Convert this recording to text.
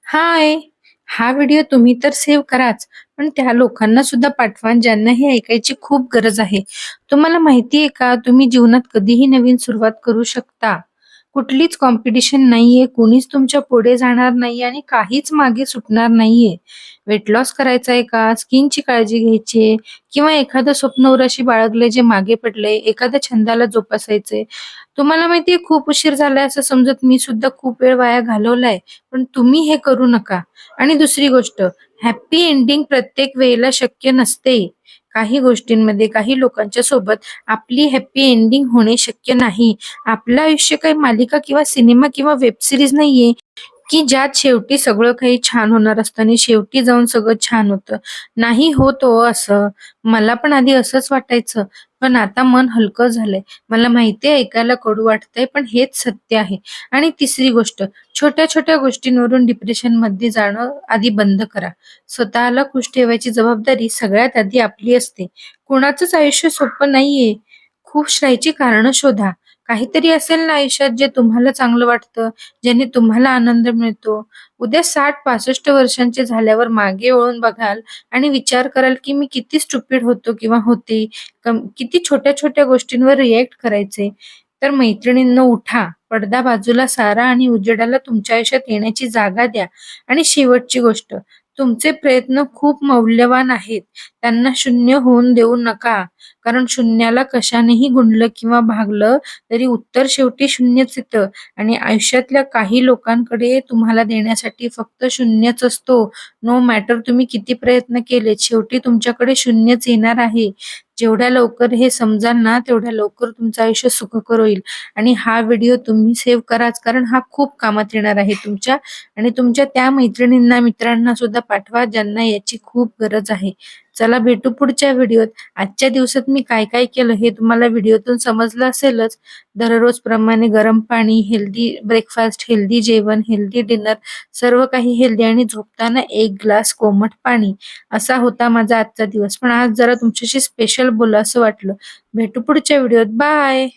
हाय! हा व्हिडिओ तुम्ही तर सेव्ह कराच, पण त्या लोकांना सुद्धा पाठवा ज्यांना हे ऐकायची खूप गरज आहे. तुम्हाला माहिती आहे का, तुम्ही जीवनात कधीही नवीन सुरुवात करू शकता. कुठलीच कॉम्पिटिशन नाहीये, कुणीच तुमच्या पुढे जाणार नाहीये आणि काहीच मागे सुटणार नाहीये. वेट लॉस करायचा आहे का? स्किनची काळजी घ्यायची आहे किंवा एखादं स्वप्न उराशी बाळगलंय जे मागे पडलंय, एखाद्या छंदाला जोपासायचंय. तुम्हाला माहितीये खूप उशीर झालाय असं समजत मी सुद्धा खूप वेळ वाया घालवलाय. पण तुम्ही हे करू नका. आणि दुसरी गोष्ट, हॅपी एंडिंग प्रत्येक वेळेला शक्य नसते. काही गोष्टींमध्ये काही लोकांच्या सोबत आपली हॅपी एंडिंग होणे शक्य नाही. आपलं आयुष्य काही मालिका किंवा सिनेमा किंवा वेब सीरीज नाहीये, की ज्यात शेवटी सगळं काही छान होणार असतं आणि शेवटी जाऊन सगळं छान होतं. नाही होत हो असं. मला पण आधी असंच वाटायचं, पण आता मन हलकं झालंय. मला माहिती आहे ऐकायला कडू वाटतंय, पण हेच सत्य आहे. आणि तिसरी गोष्ट, छोट्या-छोट्या गोष्टींवरून डिप्रेशनमध्ये जाणं आधी बंद करा. स्वतःला खुश ठेवायची जबाबदारी सगळ्यात आधी आपली असते. कुणाचंच आयुष्य सोपं नाहीये. खुश राहायची कारणं शोधा. काहीतरी असेल ना आयुष्यात जे तुम्हाला चांगलं वाटतं, ज्याने तुम्हाला आनंद मिळतो. उद्या 60-65 वर्षांचे झाल्यावर मागे वळून बघाल आणि विचार कराल, की मी किती स्टुपिड होतो किंवा होते. किती छोट्या-छोट्या गोष्टींवर रिएक्ट करायचे. तर मैत्रिणींनो उठा, पडदा बाजूला सारा आणि उजेडाला तुमच्या आयुष्यात येण्याची जागा द्या. आणि शेवटची गोष्ट, तुमचे प्रयत्न खूप मौल्यवान आहेत. त्यांना शून्य होऊन देऊ नका. कारण शून्याला कशानेही गुणलं किंवा भागलं तरी उत्तर शेवटी शून्यच येतं. आणि आयुष्यातल्या काही लोकांकडे तुम्हाला देण्यासाठी फक्त शून्यच असतो. नो मॅटर तुम्ही किती प्रयत्न केलेत, शेवटी तुमच्याकडे शून्यच येणार आहे. जेवढ्या लवकर हे समजाल ना, तेवढ्या लवकर तुमचं आयुष्य सुखकर होईल. आणि हा व्हिडिओ तुम्ही सेव्ह कराच, कारण हा खूप कामात येणार आहे तुमच्या. आणि तुमच्या त्या मैत्रिणींना, मित्रांना सुद्धा पाठवा, ज्यांना याची खूप गरज आहे. चला भेटू पुढच्या व्हिडिओत. आजच्या दिवसात मी काय-काय केलं हे तुम्हाला व्हिडिओतून समजलं असेलच. दररोजप्रमाणे गरम पाणी, हेल्दी ब्रेकफास्ट, हेल्दी जेवण, हेल्दी डिनर, सर्व काही हेल्दी आणि झोपताना 1 ग्लास कोमट पाणी. असा होता माझा आजचा दिवस. पण आज जरा तुमच्याशी स्पेशल बोलावसं वाटलं. भेटू पुढच्या व्हिडिओत. बाय.